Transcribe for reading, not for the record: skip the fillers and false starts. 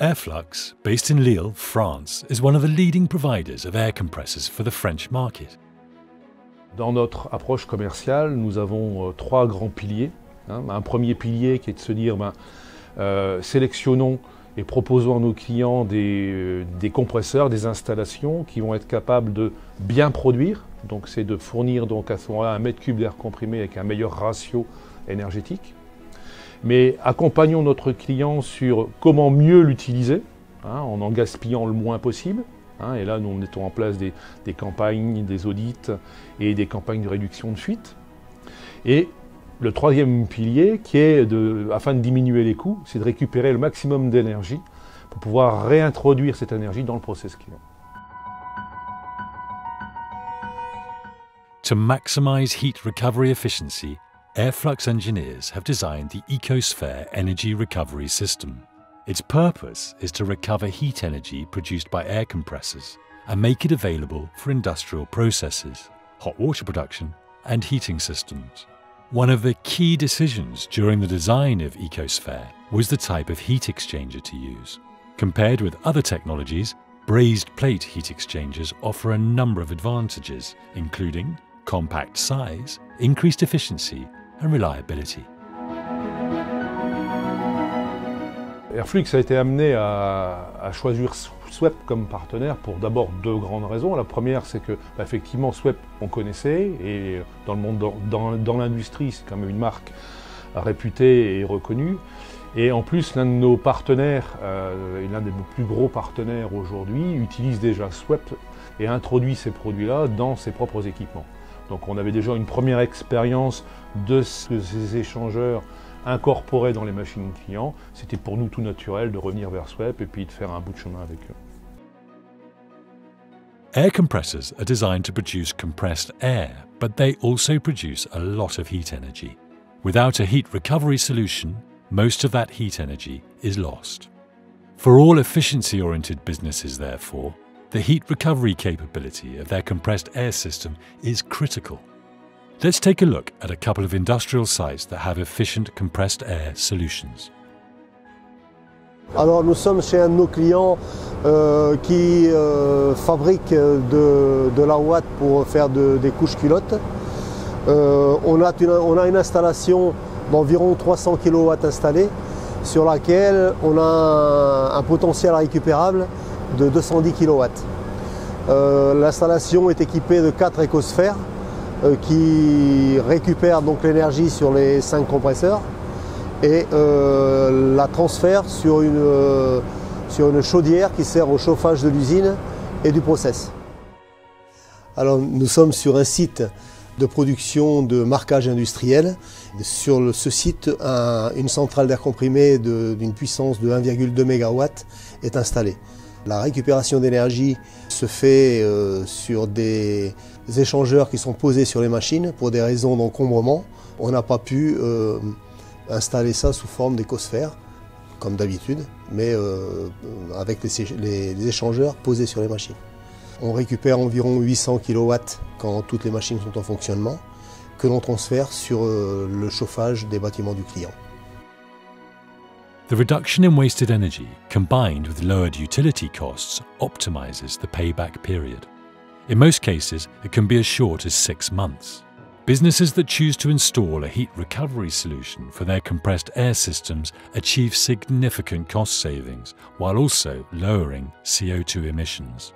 Airflux, based in Lille, France, is one of the leading providers of air compressors for the French market. Dans notre approche commerciale, nous avons trois grands piliers. Un premier pilier qui est de se dire sélectionnons et proposons à nos clients des compresseurs, des installations qui vont être capables de bien produire. Donc c'est de fournir donc à ce moment-là un mètre cube d'air comprimé avec un meilleur ratio énergétique. Mais accompagnons notre client sur comment mieux l'utiliser, en gaspillant le moins possible. Et là, nous mettons en place des campagnes, des audits et des campagnes de réduction de fuite. Et le troisième pilier, qui est, afin de diminuer les coûts, c'est de récupérer le maximum d'énergie pour pouvoir réintroduire cette énergie dans le process client. To maximize heat recovery efficiency, Airflux engineers have designed the EcoSphere energy recovery system. Its purpose is to recover heat energy produced by air compressors and make it available for industrial processes, hot water production, and heating systems. One of the key decisions during the design of EcoSphere was the type of heat exchanger to use. Compared with other technologies, brazed plate heat exchangers offer a number of advantages, including compact size, increased efficiency, and reliability. Airflux a été amené à choisir SWEP comme partenaire pour d'abord deux grandes raisons. La première, c'est que effectivement SWEP on connaissait et dans le monde, dans l'industrie, c'est quand même une marque réputée et reconnue. Et en plus, l'un de nos partenaires, et l'un des plus gros partenaires aujourd'hui, utilise déjà SWEP et introduit ces produits-là dans ses propres équipements. Donc on avait déjà une première expérience de ces échangeurs incorporés dans les machines clients. C'était pour nous tout naturel de revenir vers SWEP et puis de faire un bout de chemin avec eux. Air compressors are designed to produce compressed air, but they also produce a lot of heat energy. Without a heat recovery solution, most of that heat energy is lost. For all efficiency-oriented businesses, therefore, the heat recovery capability of their compressed air system is critical. Let's take a look at a couple of industrial sites that have efficient compressed air solutions. Alors nous sommes chez un de nos clients qui fabrique de la ouate pour faire des couches culottes. On a une installation d'environ 300 kW installée sur laquelle on a un potentiel récupérable de 210 kW. L'installation est équipée de 4 écosphères qui récupèrent donc l'énergie sur les 5 compresseurs et la transfère sur une chaudière qui sert au chauffage de l'usine et du process. Alors nous sommes sur un site de production de marquage industriel. Sur ce site, une centrale d'air comprimé d'une puissance de 1,2 MW est installée. La récupération d'énergie se fait sur des échangeurs qui sont posés sur les machines pour des raisons d'encombrement. On n'a pas pu installer ça sous forme d'écosphère, comme d'habitude, mais avec les échangeurs posés sur les machines. On récupère environ 800 kW quand toutes les machines sont en fonctionnement, que l'on transfère sur le chauffage des bâtiments du client. The reduction in wasted energy, combined with lowered utility costs, optimizes the payback period. In most cases, it can be as short as 6 months. Businesses that choose to install a heat recovery solution for their compressed air systems achieve significant cost savings while also lowering CO2 emissions.